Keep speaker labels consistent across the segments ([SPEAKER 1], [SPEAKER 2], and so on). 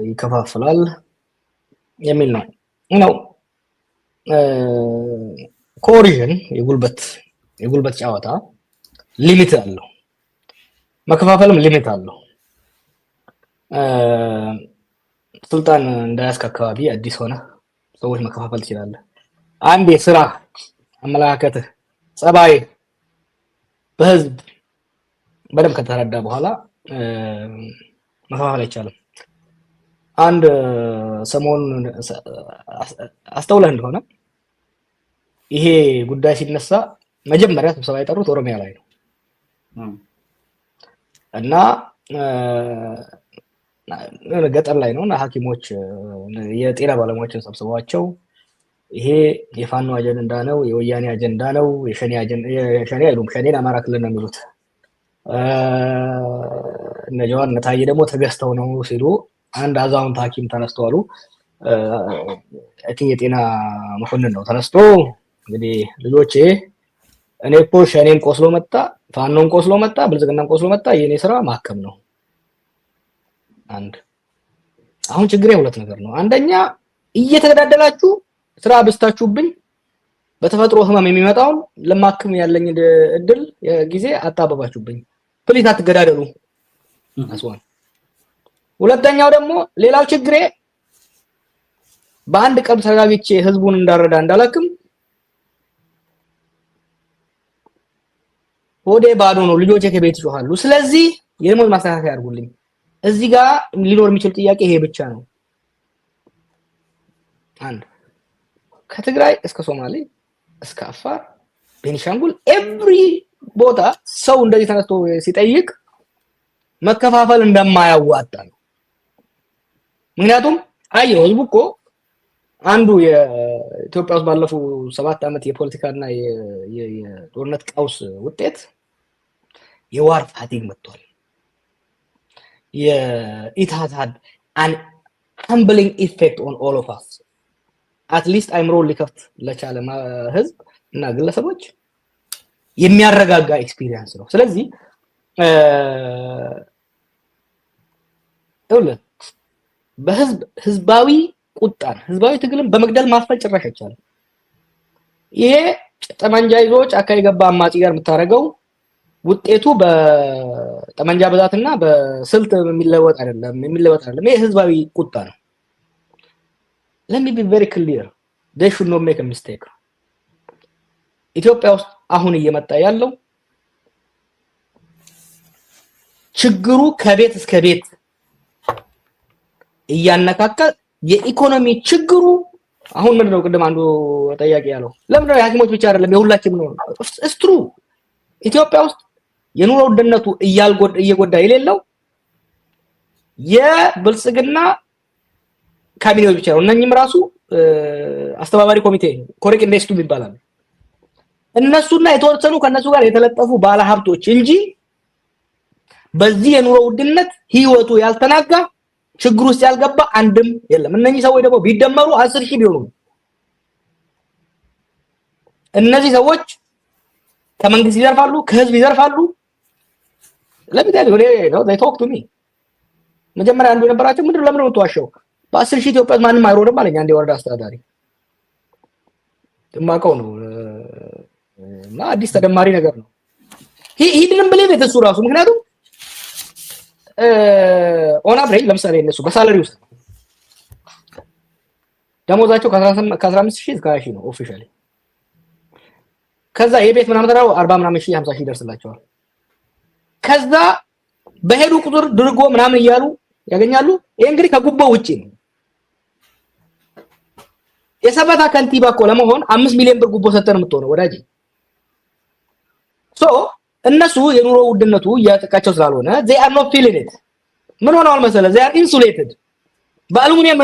[SPEAKER 1] ይከፋፍላል የሚል ነው ነው ኮሪዥን የጉልበት ጨዋታ ሊሚት አለው። መከፋፈልም ሊሚት አለው። ስልጣን እንዳያስክ አካባቢ አዲስ ሆነ ሰዎች መከፋፈል ትችላለህ። አንድ የስራ አመለካከትህ ጸባይ በህዝብ በደንብ ከተረዳ በኋላ መከፋፈል አይቻልም። አንድ ሰሞኑን አስተውለህ እንደሆነ ይሄ ጉዳይ ሲነሳ መጀመሪያ ስብሰባ የጠሩት ኦሮሚያ ላይ ነው እና ገጠር ላይ ነው እና ሐኪሞች የጤና ባለሙያዎችን ሰብስበዋቸው ይሄ የፋኖ አጀንዳ ነው፣ የወያኔ አጀንዳ ነው፣ የሸኔ አይሉም፣ ሸኔን አማራ ክልል ነው የሚሉት፣ እነ ጀዋር እነ ታዬ ደግሞ ተገዝተው ነው ሲሉ አንድ አዛውንት ሐኪም ተነስተዋሉ። የጤና መኮንን ነው ተነስቶ እንግዲህ ልጆቼ እኔ እኮ ሸኔም ቆስሎ መጣ፣ ፋኖም ቆስሎ መጣ፣ ብልጽግናም ቆስሎ መጣ፣ የኔ ስራ ማከም ነው። አሁን ችግሬ ሁለት ነገር ነው። አንደኛ እየተገዳደላችሁ ስራ አብስታችሁብኝ በተፈጥሮ ህመም የሚመጣውን ለማክም ያለኝ እድል ጊዜ አጣበባችሁብኝ። ፕሊዝ አትገዳደሉ። አስዋን ሁለተኛው ደግሞ ሌላው ችግሬ በአንድ ቀን ተረጋግቼ ህዝቡን እንዳረዳ እንዳላክም ሆዴ ባዶ ነው። ልጆቼ ከቤት ይጮሃሉ። ስለዚህ የደሞዝ ማስተካከያ አድርጉልኝ። እዚህ ጋር ሊኖር የሚችል ጥያቄ ይሄ ብቻ ነው። አንድ ከትግራይ እስከ ሶማሌ እስከ አፋር ቤኒሻንጉል ኤቭሪ ቦታ ሰው እንደዚህ ተነስቶ ሲጠይቅ መከፋፈል እንደማያዋጣ ነው። ምክንያቱም አየው ህዝቡ እኮ አንዱ የኢትዮጵያ ውስጥ ባለፉ 7 ዓመት የፖለቲካና የጦርነት ቀውስ ውጤት የዋር ፋቲግ መጥቷል። it has had an humbling effect on all of us. at least አይምሮ ሊከፍት ለቻለ ህዝብ እና ግለሰቦች የሚያረጋጋ ኤክስፒሪየንስ ነው። ስለዚህ ህዝባዊ ቁጣን ህዝባዊ ትግልን በመግደል ማፈን ጭራሽ አይቻልም። ይሄ ጠመንጃ ይዞ ጫካ የገባ አማጺ ጋር የምታረገው ውጤቱ በጠመንጃ ብዛትና በስልት የሚለወጥ አይደለም። ይሄ ህዝባዊ ቁጣ ነው። let me be very clear, they should not make a mistake. ኢትዮጵያ ውስጥ አሁን እየመጣ ያለው ችግሩ ከቤት እስከ ቤት እያነካካ የኢኮኖሚ ችግሩ አሁን ምንድነው? ቅድም አንዱ ጠያቂ ያለው ለምንድነው የሐኪሞች ብቻ አይደለም የሁላችንም ነው። it's true ኢትዮጵያ ውስጥ የኑሮ ውድነቱ እየጎዳ የሌለው የብልጽግና ካቢኔዎች ብቻ ነው። እነኚህም ራሱ አስተባባሪ ኮሚቴ ኮሬክ ኢንቨስቱ ይባላል። እነሱና የተወሰኑ ከነሱ ጋር የተለጠፉ ባለሀብቶች እንጂ በዚህ የኑሮ ውድነት ህይወቱ ያልተናጋ ችግር ውስጥ ያልገባ አንድም የለም። እነኚህ ሰዎች ደግሞ ቢደመሩ 10,000 ቢሆኑ እነዚህ ሰዎች ከመንግስት ይዘርፋሉ፣ ከህዝብ ይዘርፋሉ። ለምሳሌ ነው they talk to me መጀመሪያ አንዱ የነበራቸው ምንድነው ለምን ነው ተዋሸው በ10,000 ኢትዮጵያ ማንንም አይሮድም አለኝ አንድ የወረዳ አስተዳዳሪ ተማቀው ነው እና አዲስ ተደማሪ ነገር ነው። he didn't believe it እሱ ራሱ ምክንያቱም ኦን አቨሬጅ ለምሳሌ እነሱ በሳላሪ ውስጥ ደሞዛቸው ከ15,000 እስከ 20,000 ነው ኦፊሻሊ። ከዛ የቤት ምናምን ተራው 40 ምናምን ሺህ 50,000 ይደርስላቸዋል። ከዛ በሄዱ ቁጥር ድርጎ ምናምን እያሉ ያገኛሉ። ይሄ እንግዲህ ከጉቦ ውጪ ነው። የሰበታ ከንቲባ እኮ ለመሆን 5 ሚሊዮን ብር ጉቦ ሰጠን የምትሆነው ወዳጅ። ሶ እነሱ የኑሮ ውድነቱ ያጠቃቸው ስላልሆነ they are not feeling it። ምን ሆነዋል መሰለ they are insulated። በአሉሚኒየም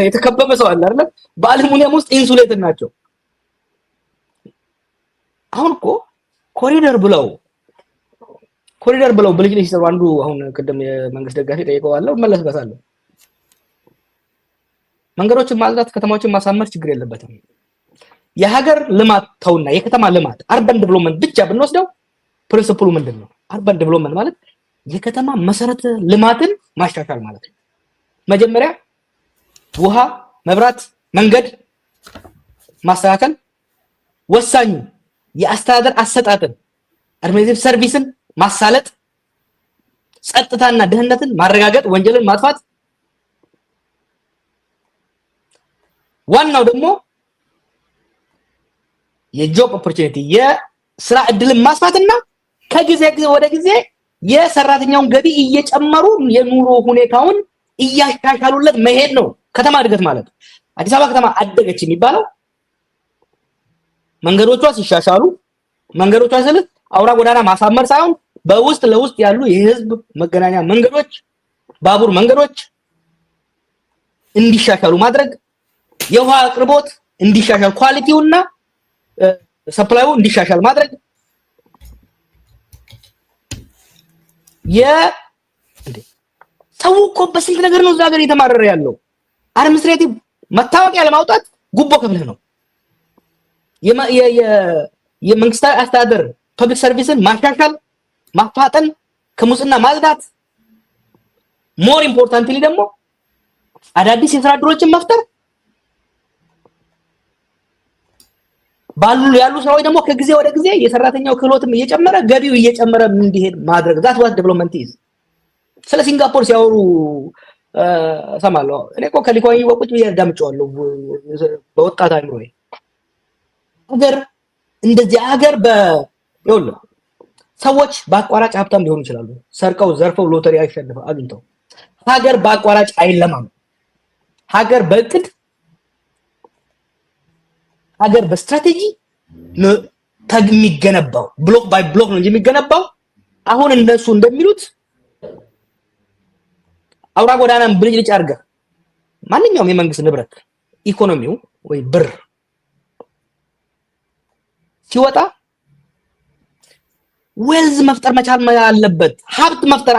[SPEAKER 1] የተከበበ ሰው አለ አይደል? በአሉሚኒየም ውስጥ ኢንሱሌትድ ናቸው። አሁን እኮ ኮሪደር ብለው ብልጭልጭ ሲሰሩ አንዱ አሁን ቅድም የመንግስት ደጋፊ ጠይቀዋለሁ መለስበታለሁ። መንገዶችን ማጽዳት ከተማዎችን ማሳመር ችግር የለበትም። የሀገር ልማት ተውና የከተማ ልማት አርበን ዴቨሎፕመንት ብቻ ብንወስደው ፕሪንሲፕሉ ምንድነው? አርበን ዴቨሎፕመንት ማለት የከተማ መሰረተ ልማትን ማሻሻል ማለት ነው። መጀመሪያ ውሃ፣ መብራት፣ መንገድ ማስተካከል ወሳኙ የአስተዳደር አሰጣጥን አድሚኒስትሬቲቭ ሰርቪስን ማሳለጥ፣ ጸጥታና ደህንነትን ማረጋገጥ፣ ወንጀልን ማጥፋት፣ ዋናው ደግሞ የጆብ ኦፖርቹኒቲ የስራ እድልን ማስፋትና ከጊዜ ወደ ጊዜ የሰራተኛውን ገቢ እየጨመሩ የኑሮ ሁኔታውን እያሻሻሉለት መሄድ ነው ከተማ እድገት ማለት። አዲስ አበባ ከተማ አደገች የሚባለው መንገዶቿ ሲሻሻሉ፣ መንገዶቿ ስል አውራ ጎዳና ማሳመር ሳይሆን በውስጥ ለውስጥ ያሉ የህዝብ መገናኛ መንገዶች፣ ባቡር መንገዶች እንዲሻሻሉ ማድረግ፣ የውሃ አቅርቦት እንዲሻሻል ኳሊቲውና ሰፕላዩ እንዲሻሻል ማድረግ፣ ሰው እኮ በስንት ነገር ነው እዛ ሀገር እየተማረረ ያለው። አድሚኒስትሬቲቭ መታወቂያ ለማውጣት ጉቦ ከፍለህ ነው። የመንግስታዊ አስተዳደር ፐብሊክ ሰርቪስን ማሻሻል፣ ማፋጠን፣ ከሙስና ማጽዳት፣ ሞር ኢምፖርታንትሊ ደግሞ አዳዲስ የስራ ዕድሎችን መፍጠር፣ ባሉ ያሉ ስራዎች ደግሞ ከጊዜ ወደ ጊዜ የሰራተኛው ክህሎትም እየጨመረ ገቢው እየጨመረ እንዲሄድ ማድረግ። ዛት ዋት ዴቨሎፕመንት ኢዝ። ስለ ሲንጋፖር ሲያወሩ ሰማለሁ። እኔ እኮ ከሊኮይ ወቁጭ ብዬ አዳምጬዋለሁ በወጣት አእምሮዬ። ሀገር እንደዚህ ሀገር ይኸውልህ ሰዎች በአቋራጭ ሀብታም ሊሆኑ ይችላሉ። ሰርቀው ዘርፈው ሎተሪ አሸንፈው አግኝተው። ሀገር በአቋራጭ አይለማም። ሀገር በእቅድ ሀገር በስትራቴጂ የሚገነባው ብሎክ ባይ ብሎክ ነው እንጂ የሚገነባው አሁን እነሱ እንደሚሉት አውራ ጎዳናን ብልጭልጭ አድርገህ ማንኛውም የመንግስት ንብረት ኢኮኖሚው ወይ ብር ሲወጣ ዌልዝ መፍጠር መቻል አለበት። ሀብት መፍጠር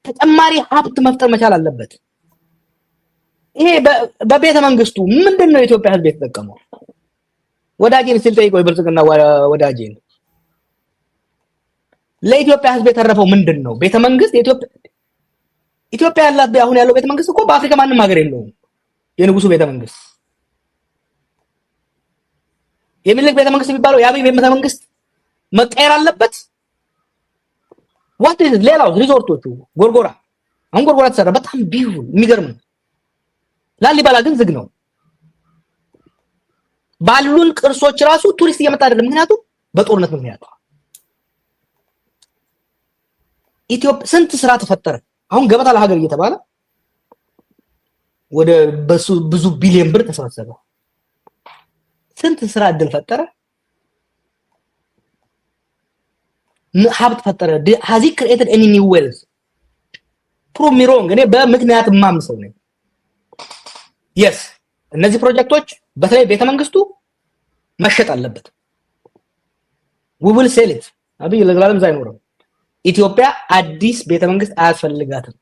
[SPEAKER 1] ተጨማሪ ሀብት መፍጠር መቻል አለበት። ይሄ በቤተ መንግስቱ ምንድነው የኢትዮጵያ ህዝብ የተጠቀመው? ወዳጄን ሲል ጠይቀው የብልጽግና ወዳጄን ለኢትዮጵያ ህዝብ የተረፈው ምንድነው? ቤተ መንግስት ኢትዮጵያ ያላት አሁን ያለው ቤተ መንግስት እኮ በአፍሪካ ማንም ሀገር የለውም። የንጉሱ ቤተ መንግስት የሚልክ ቤተ መንግስት የሚባለው የአብይ ቤተ መንግስት መቀየር አለበት። ዋት ኢዝ ሌላው ሪዞርቶቹ ጎርጎራ አሁን ጎርጎራ ተሰራ በጣም ቢዩቲፉል የሚገርም ነው። ላሊበላ ግን ዝግ ነው። ባሉን ቅርሶች ራሱ ቱሪስት እየመጣ አይደለም። ምክንያቱም በጦርነት ምክንያት ኢትዮጵያ ስንት ስራ ተፈጠረ። አሁን ገበታ ለሀገር እየተባለ ወደ ብዙ ቢሊዮን ብር ተሰበሰበ። ስንት ስራ እድል ፈጠረ፣ ሀብት ፈጠረ። has he created any new wealth? prove me wrong። እኔ በምክንያት ማምሰው ነኝ። yes እነዚህ ፕሮጀክቶች በተለይ ቤተ መንግስቱ መሸጥ አለበት። we will sell it። አብይ ለዘላለም አይኖርም። ኢትዮጵያ አዲስ ቤተ መንግስት አያስፈልጋትም።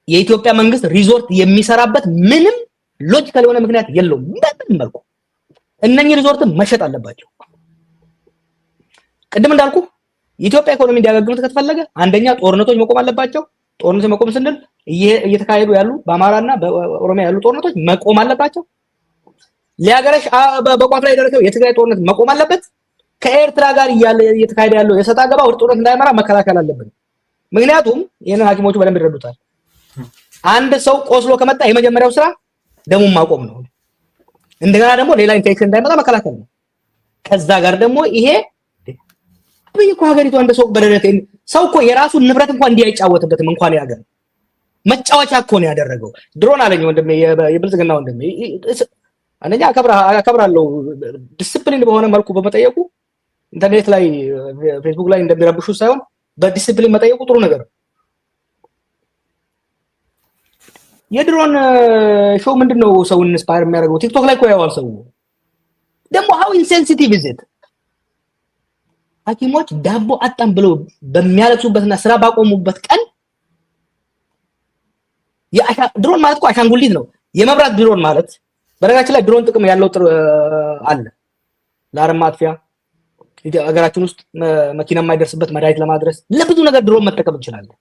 [SPEAKER 1] የኢትዮጵያ መንግስት ሪዞርት የሚሰራበት ምንም ሎጂካል የሆነ ምክንያት የለውም። በምን መልኩ እነኚህ ሪዞርት መሸጥ አለባቸው? ቅድም እንዳልኩ የኢትዮጵያ ኢኮኖሚ እንዲያገግም ከተፈለገ አንደኛ ጦርነቶች መቆም አለባቸው። ጦርነቶች መቆም ስንል እየተካሄዱ ያሉ በአማራና በኦሮሚያ ያሉ ጦርነቶች መቆም አለባቸው። ሊያገረሽ በቋፍ ላይ የደረሰው የትግራይ ጦርነት መቆም አለበት። ከኤርትራ ጋር እየተካሄደ ያለው የሰጣ ገባ ወደ ጦርነት እንዳይመራ መከላከል አለብን። ምክንያቱም ይሄንን ሐኪሞቹ በደንብ ይረዱታል። አንድ ሰው ቆስሎ ከመጣ የመጀመሪያው ስራ ደሙን ማቆም ነው። እንደገና ደግሞ ሌላ ኢንፌክሽን እንዳይመጣ መከላከል ነው። ከዛ ጋር ደግሞ ይሄ በየኮ ሀገሪቱ አንድ ሰው በደረተ ሰው እኮ የራሱን ንብረት እንኳን እንዲያጫወትበትም እንኳን ያገር መጫወቻ እኮ ነው ያደረገው። ድሮን አለኝ ወንድሜ፣ የብልጽግና ወንድሜ አንደኛ አከብራለሁ ዲሲፕሊን በሆነ መልኩ በመጠየቁ ኢንተርኔት ላይ ፌስቡክ ላይ እንደሚረብሹ ሳይሆን በዲሲፕሊን መጠየቁ ጥሩ ነገር ነው። የድሮን ሾው ምንድነው ሰውን ኢንስፓየር የሚያደርገው? ቲክቶክ ላይ እኮ ያዋል ሰው ደግሞ how insensitive is it? ሐኪሞች ዳቦ አጣም ብለው በሚያለቅሱበትና ስራ ባቆሙበት ቀን ድሮን ማለት እኮ አሻንጉሊት ነው። የመብራት ድሮን ማለት በነገራችን ላይ ድሮን ጥቅም ያለው አለ። ለአረም ማጥፊያ ሀገራችን ውስጥ መኪና የማይደርስበት መድኃኒት ለማድረስ ለብዙ ነገር ድሮን መጠቀም እንችላለን።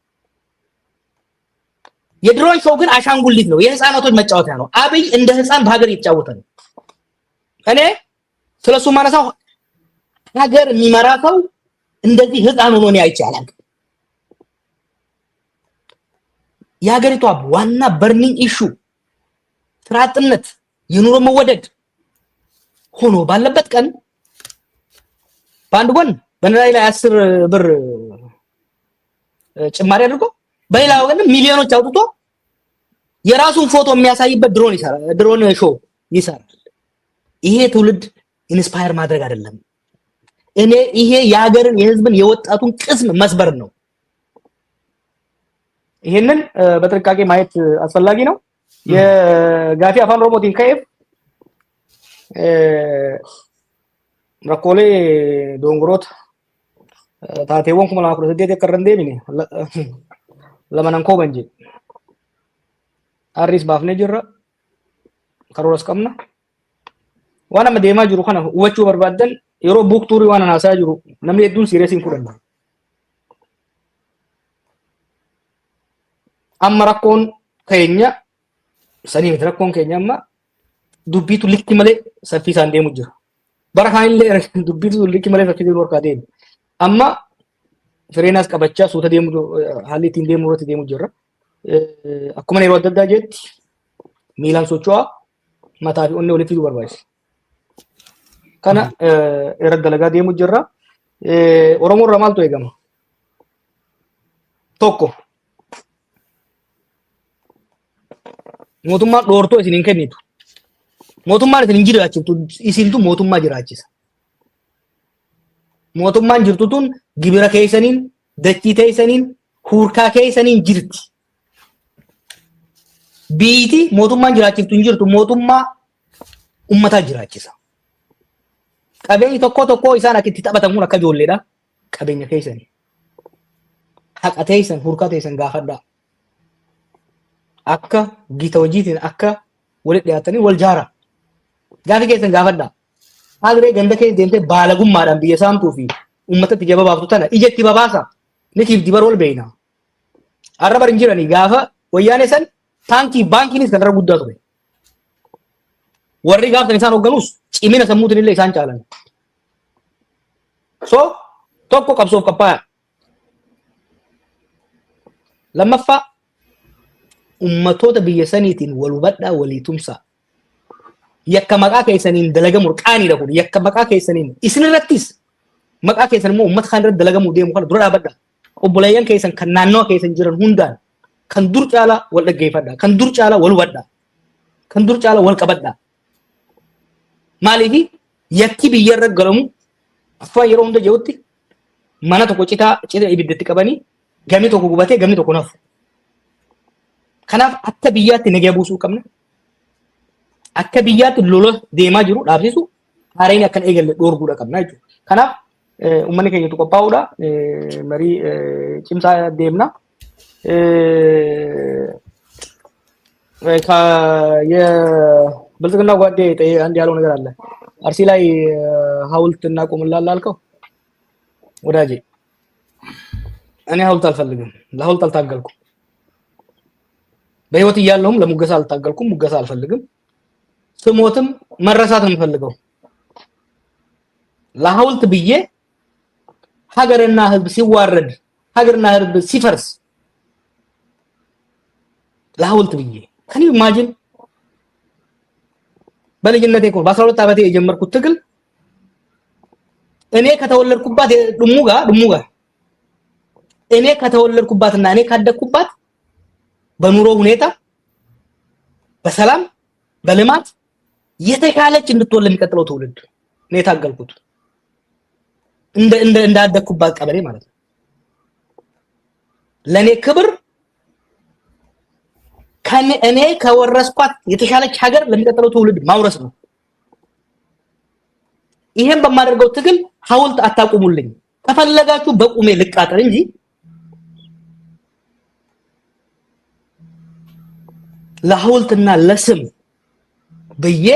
[SPEAKER 1] የድሮን ሾው ግን አሻንጉሊት ነው፣ የህፃናቶች መጫወቻ ነው። አብይ እንደ ህፃን በሀገር እየተጫወተ ነው። እኔ ስለሱ ማነሳው ሀገር የሚመራ ሰው እንደዚህ ህፃን ሆኖ ነው አይቻላል። የሀገሪቷ ዋና በርኒንግ ኢሹ ስራ አጥነት፣ የኑሮ መወደድ ሆኖ ባለበት ቀን በአንድ ጎን በነዳጅ ላይ 10 ብር ጭማሪ አድርጎ በሌላ ወገን ሚሊዮኖች አውጥቶ የራሱን ፎቶ የሚያሳይበት ድሮን ይሰራል፣ ድሮን ሾው ይሰራል። ይሄ ትውልድ ኢንስፓየር ማድረግ አይደለም። እኔ ይሄ የሀገርን የህዝብን የወጣቱን ቅስም መስበር ነው። ይሄንን በጥንቃቄ ማየት አስፈላጊ ነው። የጋፊ አፋን ኦሮሞቲን ከኤፍ ረኮሌ ዶንግሮት ታቴዎን ኩማ ለማኩረ ሰደት የቀረንዴ ቢኒ ለማናንኮ በንጂ አሪስ ባፍኔ ጅራ ከሮስ ቀምና ዋና መደማ ጅሩ ከነ ወቹ በርባደን የሮ ቡክቱሪ ዋና ናሳ ጅሩ ነምኔ ዱን ሲሪየስን ኩረና አመራኮን ከኛ ሰኒ ምትረኮን ከኛማ ዱቢቱ ልክ መለ ሰፊ ሳንዴ ሙጅ በረካን ለ ዱቢቱ ልክ መለ ሰፊ ዲኖር ካዴን አማ ፍሬናስ ቀበቻ ሱተ ደሙ ሀሊት እንደሙ ሮት ደሙ ጀራ አኩመ ነው ወደዳ ጀት ሚላን ሶቹዋ ማታፊ ኦኔ ወለፊ በርባይስ ከና እረደለጋ ደሙ ጀራ ኦሮሞ ረማልቶ ይገማ ቶኮ mootummaa dhoortoo isin hin kennitu. Mootummaan isin hin jiraachistu isintu mootummaa jiraachisa. Mootummaan jirtu tun gibira keessaniin, dachii keessaniin, hurkaa keessaniin jirti. Biiti mootummaan jiraachiftu hin jirtu, mootummaa ummataa jiraachisa. Qabeenyi tokko isaan akka itti taphatamuun akka ijoolleedha. Qabeenya keessanii. Haqa teessan, hurkaa teessan gaafadhaa. akka gita hojiitiin akka walitti dhiyaatanii wal jaara. Gaafi keessan gaafadha. Haaduree ganda keessa deemtee baalagummaadhaan biyya saamtuu fi uummatatti jaba baaftu tana ijatti babaasa. Nitiif dibar wal beeyna. Har'a barin jiranii gaafa wayyaanee san taankii baankiinis kan irra guddaa ture. Warri gaafatan isaan hoogganus cimina sammuutiin illee isaan caalan. So tokko qabsoof qophaa'aa. Lammaffaa ummatoota biyya saniitiin wal hubadhaa walii tumsaa. Yakka maqaa keessaniin dalagamu qaaniidha kun yakka maqaa keessaniin isin irrattis maqaa keessan immoo ummata kaan irratti dalagamu deemu kana dura dhaabadhaa. Obboleeyyan keessan kan naannoo keessan jiran hundaan kan dur caalaa wal dhaggeeffadhaa, kan dur caalaa wal hubadhaa, kan dur caalaa wal qabadhaa. Maaliif yakki biyya irra galamu afaan yeroo hunda jirutti mana tokko cita ibiddatti qabanii gamni tokko gubatee gamni tokko nafu. Kanaaf akka biyyaatti nagaa buusuu qabna. Akka biyyaatti lola deemaa jiru dhaabsisu haareen akkan eegalle dhoorguudha qabna jechuudha. Kanaaf uummanni keenyatu qophaa'uudha. Marii cimsaa deemna. የብልጽግና ጓዴ አንድ ያለው ነገር አለ። አርሲ ላይ ሐውልት እናቆምላለን አልከው ወዳጄ፣ እኔ ሐውልት አልፈልግም። ለሐውልት አልታገልኩም። በህይወት እያለሁም ለሙገሳ አልታገልኩም። ሙገሳ አልፈልግም። ስሞትም መረሳት ነው የምፈልገው። ለሐውልት ብዬ ሀገርና ህዝብ ሲዋረድ፣ ሀገርና ህዝብ ሲፈርስ ለሐውልት ብዬ ከኔ ኢማጂን በልጅነቴ እኮ በ12 ዓመቴ የጀመርኩት ትግል እኔ ከተወለድኩባት ድሙጋ እኔ ከተወለድኩባትና እኔ ካደግኩባት በኑሮ ሁኔታ በሰላም በልማት የተካለች እንድትወል የሚቀጥለው ትውልድ ነው የታገልኩት። እንዳደግኩባት ቀበሌ ማለት ነው። ለኔ ክብር እኔ ከወረስኳት የተሻለች ሀገር ለሚቀጥለው ትውልድ ማውረስ ነው። ይሄን በማደርገው ትግል ሐውልት አታቁሙልኝ። ከፈለጋችሁ በቁሜ ልቃጠል እንጂ ለሐውልትና ለስም በየ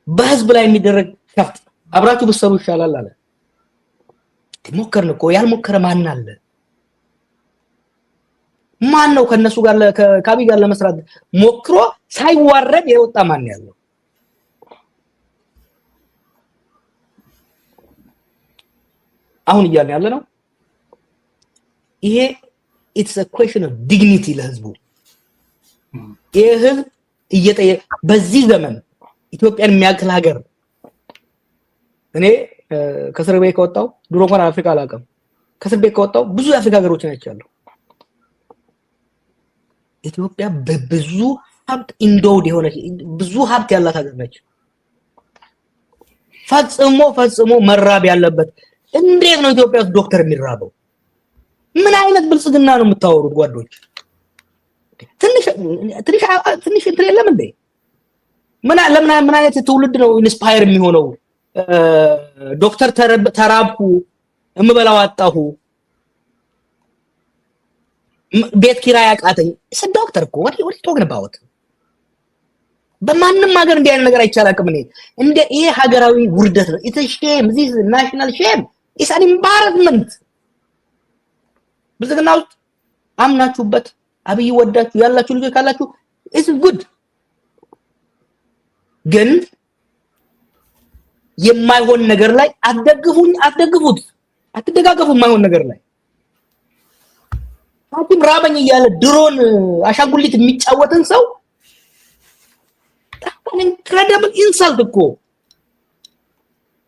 [SPEAKER 1] በህዝብ ላይ የሚደረግ ከፍት አብራችሁ ብትሰሩ ይሻላል አለ። ሞከርን እኮ ያልሞከረ ማን አለ? ማን ነው ከነሱ ጋር ከአብይ ጋር ለመስራት ሞክሮ ሳይዋረድ የወጣ ማን ያለው? አሁን እያልን ያለ ነው ይሄ it's a question of dignity ለህዝቡ። ይሄ ህዝብ እየጠየቀ በዚህ ዘመን ኢትዮጵያን የሚያክል ሀገር እኔ ከእስር ቤት ከወጣሁ ድሮ እንኳን አፍሪካ አላውቅም ከእስር ቤት ከወጣሁ ብዙ የአፍሪካ ሀገሮችን አይቻለሁ። ኢትዮጵያ በብዙ ሀብት ኢንዶድ የሆነች ብዙ ሀብት ያላት ሀገር ነች። ፈጽሞ መራብ ያለበት እንዴት ነው ኢትዮጵያ ውስጥ ዶክተር የሚራበው? ምን አይነት ብልጽግና ነው የምታወሩት ጓዶች? ትንሽ እንትን የለም እንዴ? ምን አይነት ትውልድ ነው ኢንስፓየር የሚሆነው? ዶክተር ተራብኩ እምበላው አጣሁ ቤት ኪራይ አቃተኝ ዶክተር እኮ what you talking about? በማንም ሀገር እንዲህ አይነት ነገር አይቻላልም። እኔ እንደ ይሄ ሀገራዊ ውርደት ነው። it's a shame, this is national shame, it's an embarrassment። ብልጽግና ውስጥ አምናችሁበት አብይ ወዳችሁ ያላችሁ ልጆች ካላችሁ it's good፣ ግን የማይሆን ነገር ላይ አትደግፉት፣ አትደጋገፉ። የማይሆን ነገር ላይ ሐኪም ራበኝ እያለ ድሮን አሻንጉሊት የሚጫወትን ሰው incredible insult እኮ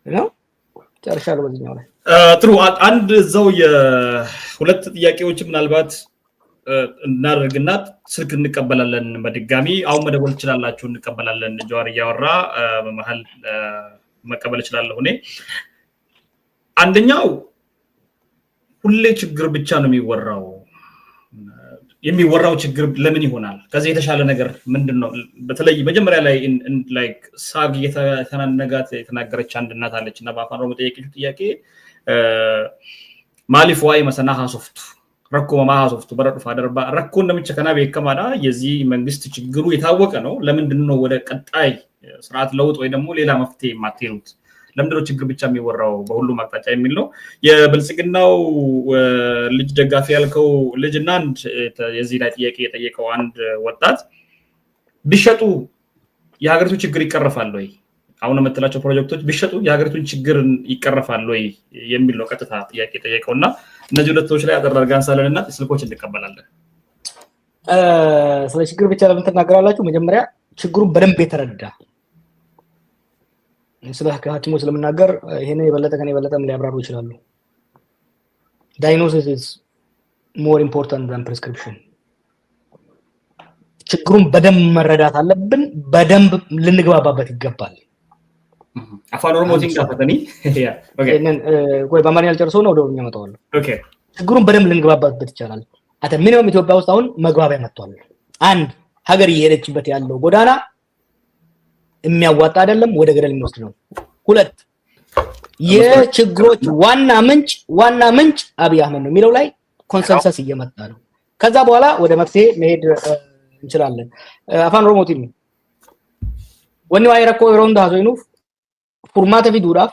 [SPEAKER 1] ነው። ጨርሻለሁ በዚህኛው ላይ።
[SPEAKER 2] ጥሩ አንድ እዛው የሁለት ጥያቄዎች ምናልባት እናደርግና ስልክ እንቀበላለን በድጋሚ። አሁን መደወል ትችላላችሁ፣ እንቀበላለን። ጀዋር እያወራ በመሃል መቀበል እችላለሁ እኔ። አንደኛው ሁሌ ችግር ብቻ ነው የሚወራው ችግር ለምን ይሆናል? ከዚህ የተሻለ ነገር ምንድነው? በተለይ መጀመሪያ ላይ ላይክ ሳግ የተናገረች አንድ እናት አለችና በአፋን ኦሮሞ ጠየቀችው ጥያቄ ማሊፍ ዋይ መሰናሃ ሶፍቱ ረኮ ማሃ ሶፍቱ በረዱ ፋደርባ ረኮ እንደምቸከና በከማዳ የዚህ መንግስት ችግሩ የታወቀ ነው። ለምንድነው ወደ ቀጣይ ስርዓት ለውጥ ወይ ደግሞ ሌላ መፍትሄ የማትሄዱት? ለምንድነው ችግር ብቻ የሚወራው በሁሉም አቅጣጫ የሚል ነው። የብልጽግናው ልጅ ደጋፊ ያልከው ልጅና አንድ የዚህ ላይ ጥያቄ የጠየቀው አንድ ወጣት ቢሸጡ የሀገሪቱ ችግር ይቀርፋል ወይ? አሁን የምትላቸው ፕሮጀክቶች ቢሸጡ የሀገሪቱን ችግር ይቀርፋል ወይ የሚል ነው ቀጥታ ጥያቄ የጠየቀውና እነዚህ ሁለቶች ላይ አደረጋን ሳለንና ስልኮች እንቀበላለን።
[SPEAKER 1] ስለ ችግር ብቻ ለምን ተናገራላችሁ? መጀመሪያ ችግሩን በደንብ የተረዳ ስለ ሐኪሞች ስለምናገር ይሄን ከኔ የበለጠም ሊያብራሩ ይችላሉ። diagnosis is more important than prescription። ችግሩን በደንብ መረዳት አለብን፣ በደንብ ልንግባባበት ይገባል።
[SPEAKER 2] አፋን ኦሮሞ ሲንጋፈተኒ ኦኬ
[SPEAKER 1] ቆይ በአማርኛ አልጨርሰው ነው ወደኛ መጣዋለሁ።
[SPEAKER 2] ኦኬ
[SPEAKER 1] ችግሩን በደንብ ልንግባባበት ይቻላል። አተ ሚኒመም ኢትዮጵያ ውስጥ አሁን መግባቢያ መጥቷል። አንድ ሀገር እየሄደችበት ያለው ጎዳና የሚያዋጣ አይደለም፣ ወደ ገደል የሚወስድ ነው። ሁለት የችግሮች ዋና ምንጭ አብይ አህመድ ነው የሚለው ላይ ኮንሰንሰስ እየመጣ ነው። ከዛ በኋላ ወደ መፍትሄ መሄድ እንችላለን። አፋን ኦሮሞቲ ወኒ ዋይ ረኮ ሮንዳ ሀዞይኑ ፉርማተ ፊዱራፍ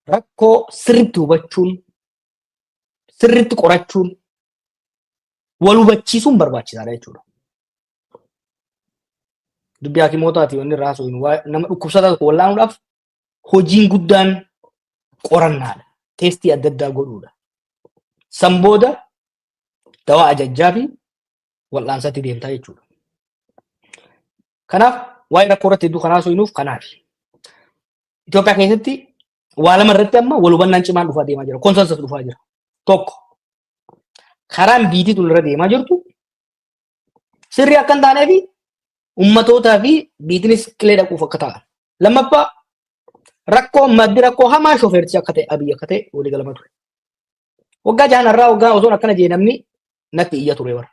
[SPEAKER 1] ረኮ ስርት ውበቹን ስርት ቆራቹን ወሉበቺሱን በርባቺሳለ ይችላል። dubbi hakimotaati wanni raasu nama dhukkubsataa wallaanudhaaf hojiin guddaan qorannaadha, teestii adda addaa godhuudha. San booda dawaa ajajjaa fi wal'aansatti deemtaa jechuudha. Kanaaf waa'ee rakkoo irratti hedduu kanaa so'inuuf kanaaf Itoophiyaa keessatti waa lama irratti amma wal hubannaan cimaan dhufaa deemaa jira, konsensus dhufaa jira. Tokko karaan biitii irra deemaa jirtu sirrii akka hin taanee fi ummatoota fi biitinis qilee dhaquuf akka ta'an. Lammaffaa maddi rakkoo hamaa shoofertichi akka ta'e Abiy akka ta'e walii galama ture. Waggaa jahanarraa waggaa osoon akkana jee namni natti iyya ture bara.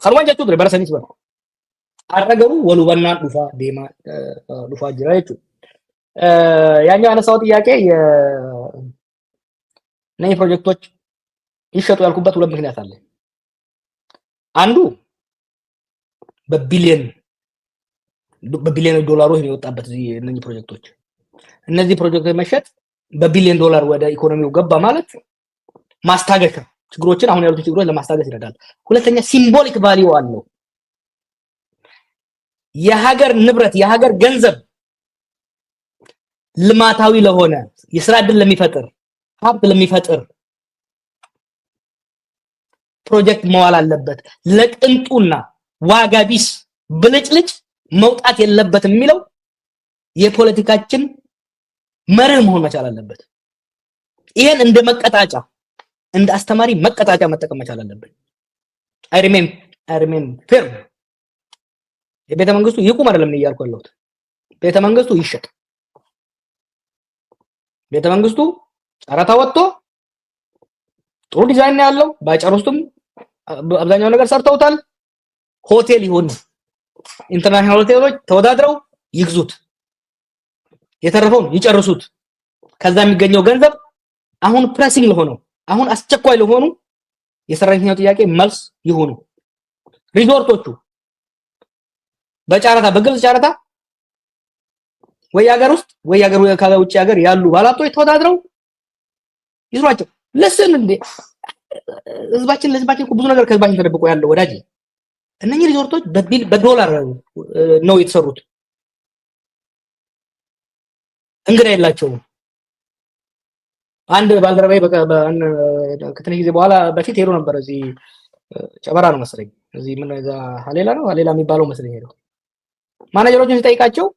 [SPEAKER 1] Kanumaan jechuu ture bara sanis bara. Har'a garuu wal hubannaan dhufaa jira jechuudha. ያኛው አነሳው ጥያቄ የነኝ ፕሮጀክቶች ይሸጡ ያልኩበት ሁለት ምክንያት አለ። አንዱ በቢሊየን ዶላሮች ነው የወጣበት እነዚህ ፕሮጀክቶች። እነዚህ ፕሮጀክቶች መሸጥ በቢሊየን ዶላር ወደ ኢኮኖሚው ገባ ማለት ማስታገሻ ችግሮችን አሁን ያሉት ችግሮች ለማስታገስ ይረዳል። ሁለተኛ ሲምቦሊክ ቫልዩ አለው። የሀገር ንብረት የሀገር ገንዘብ ልማታዊ ለሆነ የሥራ ዕድል ለሚፈጥር ሀብት ለሚፈጥር ፕሮጀክት መዋል አለበት። ለቅንጡና ዋጋ ቢስ ብልጭልጭ መውጣት የለበትም የሚለው የፖለቲካችን መርህ መሆን መቻል አለበት። ይሄን እንደ መቀጣጫ እንደ አስተማሪ መቀጣጫ መጠቀም መቻል አለበት። አይ ሪሜን ፊርም የቤተ መንግስቱ ይቁም አይደለም እያልኩ ያለሁት። ቤተ መንግስቱ ይሸጥ። ቤተ መንግስቱ ጨረታ ወጥቶ ጥሩ ዲዛይን ያለው ባይጨርሱም አብዛኛው ነገር ሰርተውታል። ሆቴል ይሁን ኢንተርናሽናል ሆቴሎች ተወዳድረው ይግዙት፣ የተረፈውን ይጨርሱት። ከዛ የሚገኘው ገንዘብ አሁን ፕሬሲንግ ለሆነው አሁን አስቸኳይ ለሆኑ የሰራተኛው ጥያቄ መልስ ይሁኑ። ሪዞርቶቹ በጨረታ በግልጽ ጨረታ ወይ ሀገር ውስጥ ወይ ሀገር ከውጭ ሀገር ያሉ ባለሀብቶች ተወዳድረው ይስሯቸው። ለስን እንደ ህዝባችን ብዙ ነገር ከህዝባችን ተደብቆ ያለው ወዳጅ እነኚህ ሪዞርቶች በዶላር ነው የተሰሩት። እንግዳ የላቸውም። አንድ ባልደረባይ ከትንሽ ጊዜ በኋላ በፊት ሄዶ ነበር። እዚህ ጨበራ ነው መሰለኝ፣ እዚህ ምን እዛ ሀሌላ የሚባለው መሰለኝ ሄዶ ማኔጀሮችን ሲጠይቃቸው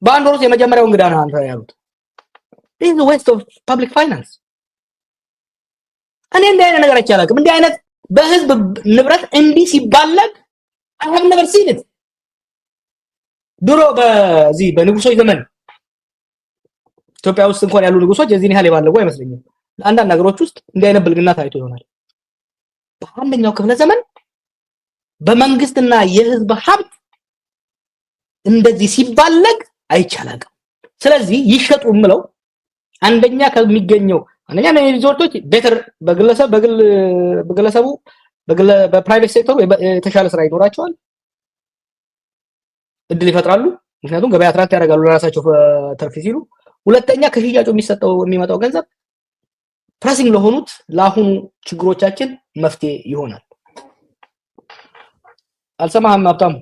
[SPEAKER 1] በአንድ ወር ውስጥ የመጀመሪያው እንግዳ ነው አንተ ያሉት። this is waste of public finance። እኔ እንዲህ አይነት ነገር አይቻላልም። እንዲህ አይነት በህዝብ ንብረት እንዲህ ሲባለግ I have never seen it። ድሮ በዚህ በንጉሶች ዘመን ኢትዮጵያ ውስጥ እንኳን ያሉ ንጉሶች የዚህን ያህል የባለጉ አይመስለኝም። አንዳንድ ነገሮች ውስጥ እንዲህ አይነት ብልግና ታይቶ ይሆናል። በአንደኛው ክፍለ ዘመን በመንግስትና የህዝብ ሀብት እንደዚህ ሲባለግ አይቻላልም። ስለዚህ ይሸጡ ምለው አንደኛ ከሚገኘው አንደኛ ነው ሪዞርቶች ቤተር በግለሰቡ በፕራይቬት ሴክተሩ የተሻለ ስራ ይኖራቸዋል፣ እድል ይፈጥራሉ። ምክንያቱም ገበያ አትራክት ያደርጋሉ ለራሳቸው ተርፍ ሲሉ። ሁለተኛ ከሽያጩ የሚመጣው ገንዘብ ፕሬሲንግ ለሆኑት ለአሁኑ ችግሮቻችን መፍትሄ ይሆናል። አልሰማህም ሀብታሙ?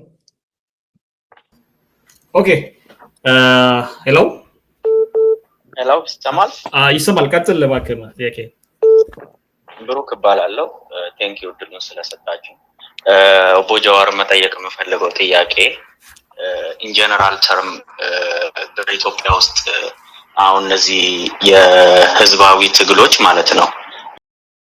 [SPEAKER 1] ኦኬ ሄሎ ይሰማል። ቀጥል እባክህ። ጥያቄ
[SPEAKER 3] ብሩክ እባላለሁ። ቴንክ ዩ እድሉን ስለሰጣችሁ። ኦቦ ጀዋር መጠየቅ የምፈልገው ጥያቄ ኢንጀነራል ተርም በኢትዮጵያ ውስጥ አሁን እነዚህ የህዝባዊ ትግሎች ማለት ነው